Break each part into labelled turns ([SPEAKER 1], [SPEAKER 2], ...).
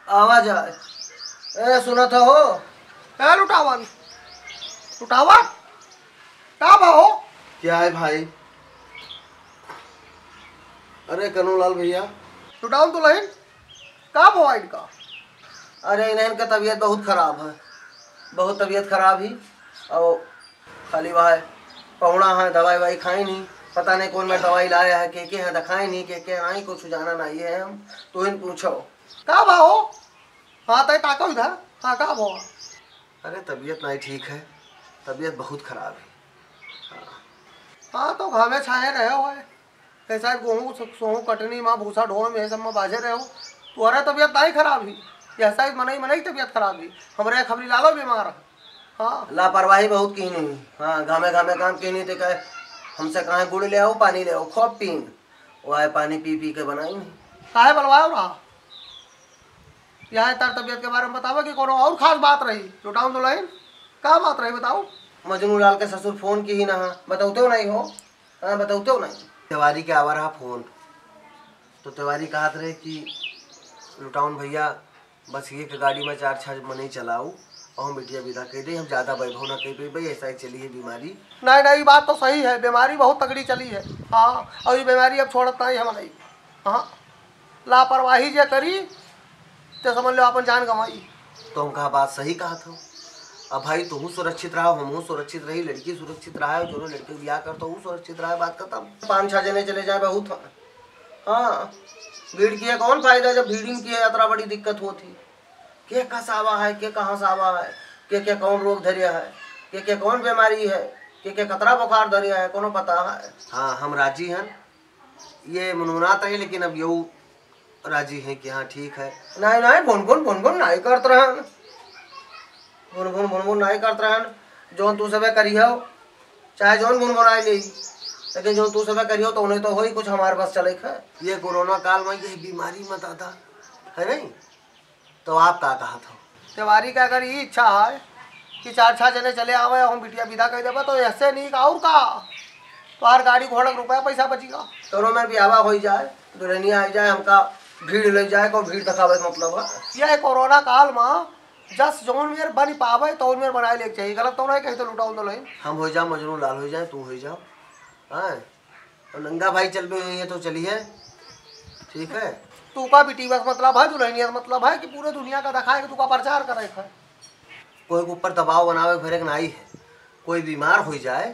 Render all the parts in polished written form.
[SPEAKER 1] आवाज आए। ए सुना था हो?
[SPEAKER 2] ए लुटावन लुटावन का भाव?
[SPEAKER 1] क्या है भाई? अरे कनूलाल भैया।
[SPEAKER 2] लुटावन तो लहिन का भाव इनका?
[SPEAKER 1] अरे इन्हें का तबीयत बहुत खराब है, बहुत तबीयत खराब ही। और खाली वह पहुना है, दवाई वाई खाई नहीं, पता नहीं कौन में दवाई लाया है, के है दिखाई नहीं, के नहीं, कुछ जाना नहीं है। हम तो इन पूछो
[SPEAKER 2] का भाव? हाँ तय ताको इधर। हाँ का भाव?
[SPEAKER 1] अरे तबीयत नहीं ठीक है, तबीयत बहुत खराब है।
[SPEAKER 2] हाँ तो घामे छाए रहे हो ऐसा गेहूँ सोहूँ कटनी माँ भूसा ढोल में सब में बाजे रहे हो। तुम्हारा तबीयत नहीं खराब ही, ऐसा मनाई मनाई तबीयत खराब ही। हमारे खबरी लालो बीमार है। हाँ
[SPEAKER 1] लापरवाही बहुत की नहीं। हाँ घामे घामे काम की नहीं, तो कहे हमसे कहाँ गुड़ ले आओ, पानी ले आओ, खूब पीन। वह पानी पी पी के बनाई नहीं।
[SPEAKER 2] काहे बलवाओ रहा? यहाँ तार तबियत के बारे में बताओ कि कोनो और खास बात रही? लुटाऊं तो लाइन का बात रही बताओ।
[SPEAKER 1] मजनू लाल के ससुर फोन की ही ना, बताते हो नहीं हो? हाँ बताते हो नहीं। तिवारी के आवा रहा फोन, तो तिवारी कहत रहे कि लुटाउन भैया बस ये के गाड़ी में 4-6 मनी चलाऊ और हम बिटिया विदा कह दे, हम ज़्यादा वैभव ना कह पाई भाई, ऐसा ही चली है बीमारी।
[SPEAKER 2] नहीं नहीं बात तो सही है, बीमारी बहुत तगड़ी चली है। हाँ और ये बीमारी अब छोड़ता ही हम नहीं। हाँ लापरवाही जो करी तो समझ लो अपन जान गंवाई।
[SPEAKER 1] तो हम कहा बात सही कहा था। अब भाई तुम सुरक्षित रहो, हम सुरक्षित रही, लड़की सुरक्षित रहा है, जो लड़के ब्याह करता हूँ सुरक्षित रहा है, बात खत्म। 5-6 जने चले जाए बहुत। हाँ भीड़ की है कौन फायदा जब भीड़ की है यात्रा बड़ी दिक्कत होती। के कसावा है, के कहाँ सावा है, के कौन रोग धरिया है, के कौन बीमारी है, के कतरा बुखार धरिया है, कोनो पता है। हाँ हम राजी हैं, ये मुनमुनात है, लेकिन अब यू राजी हैं कि हाँ ठीक है। नहीं नहीं भुन नहीं करते रहन, भुन नहीं करते रहन। जौन तू सब करियो चाहे जौन भुनभुनाई ले, लेकिन जो तू सब करियो तो उन्हें तो हो ही कुछ हमारे पास चले है। ये कोरोना काल में ये बीमारी मत आता है नहीं। तो आप क्या कहा था?
[SPEAKER 2] तिवारी का अगर ये इच्छा है कि 4-6 जने चले आवे हम बिटिया विदा कर देवा तो ऐसे नहीं का और का तो हर गाड़ी घोड़ा रुपया पैसा बचेगा।
[SPEAKER 1] करो में भी आवा हो जाए, दुल्हनिया आ जाए, हमका भीड़ ले जाए को भीड़ दिखावे मतलब है।
[SPEAKER 2] यह कोरोना काल में जस जोन मेर बन पावे तो मेर बनाए ले चाहिए, गलत तो नहीं कहीं तो लुटाऊं तो नहीं।
[SPEAKER 1] हम हो जाओ मजनू लाल हो जाए, तू हो जाओ, हाँ तो नंगा भाई चल पे हुई है तो चलिए ठीक है।
[SPEAKER 2] तू का बेटी बस मतलब है, दुल्हनिया मतलब है कि पूरे दुनिया का दिखाए कि तू का प्रचार करे है।
[SPEAKER 1] कोई के ऊपर दबाव बनावे फिर नहीं है। कोई बीमार हो जाए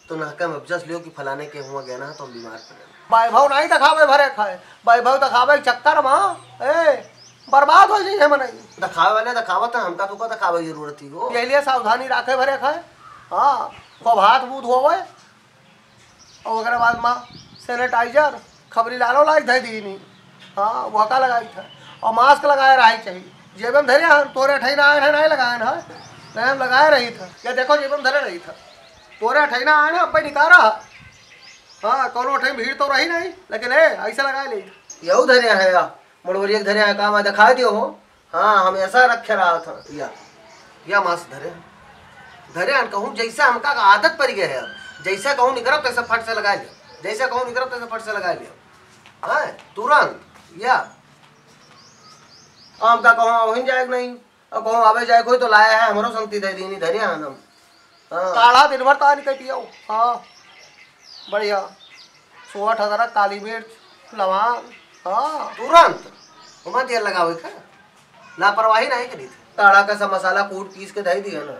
[SPEAKER 1] तो नहका में अफजस लियो कि फलाने के हुआ गया ना तो हम बीमार पड़े।
[SPEAKER 2] वैभव नहीं दिखावे भरे खाए, वैभव दिखावे चक्कर में बर्बाद हो जाए मन।
[SPEAKER 1] दिखावे वाले दिखावा था, हमका तो का दिखावे जरूरत ही हो।
[SPEAKER 2] यही लिए सावधानी रखे भरे खाए। हाँ खूब हाथ बूथ होवे और अगर बाद में सैनिटाइजर खबरी लालो लाइक दे दी नहीं। हाँ वह का लगाई था और मास्क लगाए रही चाहिए। जेब में धरे तोरे ठहना आए नहीं लगाए ना, नहीं लगाए रही था। या देखो जेब में धरे रही था, तोरे ठहना आए ना अब निकारा। हाँ कोनो ठे भीड़ तो रही नहीं, लेकिन ऐसा लगाए ले
[SPEAKER 1] यू धरे है या मुड़वरिया धरे है काम दिखा दियो हो। हाँ हमेशा रखे रहा था या मास्क धरे धरे कहूँ जैसा हमका आदत पड़ गया है। अब जैसा कहूँ निकरो तैसा फट से लगा लियो, जैसा कहूँ निकरो तैसा फट से लगा लियो। हाँ तुरंत या आम का कहूँ वहीं जाए नहीं और कहूँ आवे जाए कोई तो लाया है हमारो संगति दे दी धरे हम। हाँ
[SPEAKER 2] काढ़ा दिन भर तानी कह पियो। हाँ बढ़िया 16 अदरक काली मिर्च लवांग। हाँ
[SPEAKER 1] तुरंत उमा तेल लगावे का लापरवाही नहीं करी थी। काढ़ा का सब मसाला कूट पीस के दे दिया ना।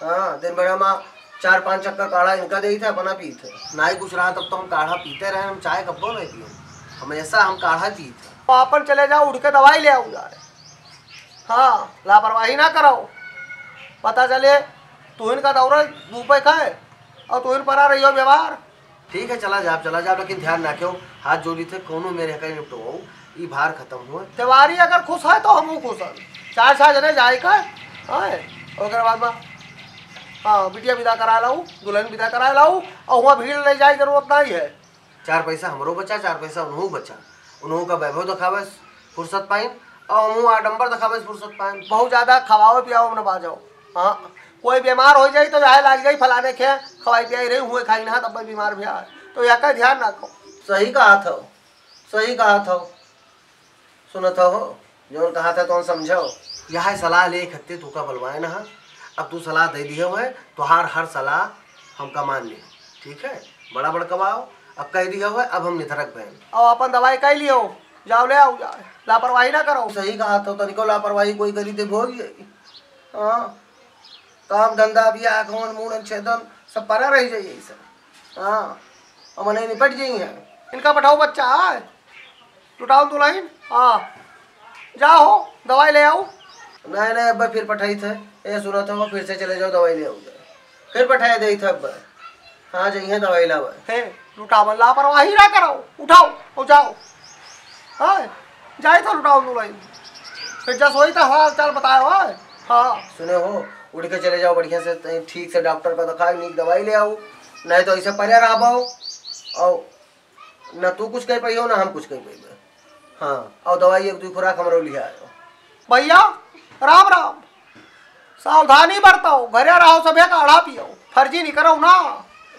[SPEAKER 1] हाँ दिन भर हम 4-5 चक्कर काढ़ा इनका दे था अपना पी थे ना ही कुछ रहा तब तो हम काढ़ा पीते रहे। हम चाय कब्बो नहीं पिए, हमेशा हम काढ़ा पी थे।
[SPEAKER 2] अपन चले जाओ उठ के दवाई ले आओ जाए। हाँ लापरवाही ना करो, पता चले तू इनका दौरा धूपे खाए और तू इन पर आ रही हो व्यवहार।
[SPEAKER 1] ठीक है चला जा लेकिन ध्यान रखो हाथ जोड़ी थे कोनो मेरे कहीं निपटो ये भार खत्म हुआ।
[SPEAKER 2] तिवारी अगर खुश है तो हम खुश हैं। 4-6 जने जाए का और बाद में हाँ बिटिया विदा करा लाऊँ, दुल्हन विदा करा लाऊँ और वहाँ भीड़ ले जाए जरूरत नहीं है।
[SPEAKER 1] 4 पैसा हमरो बचा, 4 पैसा उन्हों बचा, उन्हों का वैभव दिखावे फुर्सत पाइन और हम आडम्बर दिखावे फुर्सत पाइन।
[SPEAKER 2] बहुत ज़्यादा खवाओ पियाओ न बाजाओ। हाँ कोई बीमार हो जाए तो यहाँ लाग जाए फलाने खे खवाई पियाई रही हुए खाई ना तब बीमार भी आए तो यह का ध्यान रखो।
[SPEAKER 1] सही कहा था, सही कहा था, सुना था हो जो कहा था तो समझो। यह सलाह ले खत्ते तू का बलवाए ना। अब तू सलाह दे दिए हुए तो हर सलाह हमका मान ली, ठीक है। बड़ा बड़कवाओ अब कह दिया हुआ, अब हम निधरक बहन
[SPEAKER 2] और अपन दवाई कह लियो, जाओ ले आओ, जाओ लापरवाही ना करो।
[SPEAKER 1] सही कहा था, तनिको लापरवाही कोई करी दे भोग जाएगी। हाँ, काम धंधा भी आगमन मूड़न छेदन सब परा रह जाइए सब। हाँ, और मने निपट जाइए।
[SPEAKER 2] इनका बैठाओ बच्चा है, लुटाओ दुल्हन। हाँ जाओ दवाई ले आओ।
[SPEAKER 1] नहीं नहीं अब फिर पठाई थे, ये सुना था फिर से चले जाओ दवाई ले आओ जाए, फिर पठाए दे था अब। हाँ जाइए दवाई लाओ।
[SPEAKER 2] हे लुटाओ, लापरवाही ना करो, उठाओ और जाओ। हाँ जाए तो लुटाओ दुल्हन, फिर जस वही तो हाल चाल बताओ। हाँ
[SPEAKER 1] सुने हो, उठ के चले जाओ बढ़िया से, ठीक से डॉक्टर को दिखाओ, नीक दवाई ले आओ, नहीं तो ऐसे परे रहो और न तू कुछ कह पाई हो ना हम कुछ कह पाई। हाँ, और दवाई एक दो खुराक हमरो लिया आयो।
[SPEAKER 2] भैया राम राम, सावधानी बरतो, घरे रहो, सब काढ़ा पियो, फर्जी नहीं करो ना,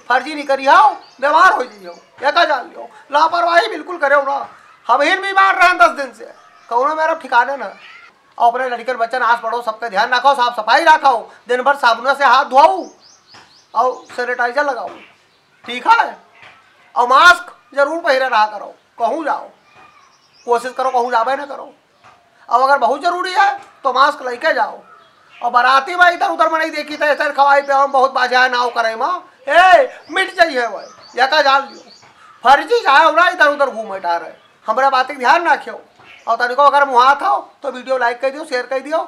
[SPEAKER 2] फर्जी नहीं करी आओ, बीमार हो जाइयो, एका जान लियो, लापरवाही बिल्कुल करे ना। हम ही बीमार रहे 10 दिन से, कहो मेरा ठिकाने ना। और अपने लड़के बच्चन आस पड़ो सबका ध्यान रखो, साफ सफाई रखो, दिन भर साबुन से हाथ धोओ और सैनिटाइजर लगाओ, ठीक है। और मास्क जरूर पहने रहा करो, कहूँ जाओ, कोशिश करो कहूँ जावे ना करो। अब अगर बहुत जरूरी है तो मास्क लेके जाओ। और बाराती में इधर उधर में नहीं देखी था ऐसे खवाई पे हम बहुत बाजा नाव करे माँ, मिट जाइए वह या जान लियो, फर्जी जाए ना इधर उधर घूम टार है, हमारा बात ध्यान रखियो। और तनिको अगर मुहा था तो वीडियो लाइक कर दियो, शेयर कर दियो।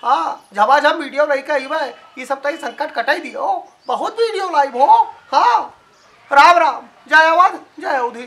[SPEAKER 2] हाँ झमाझम वीडियो नहीं कही भाई, ये सब तक संकट कटाई दियो, बहुत वीडियो लाइव हो। हाँ राम राम, जय अवध जय अवधी।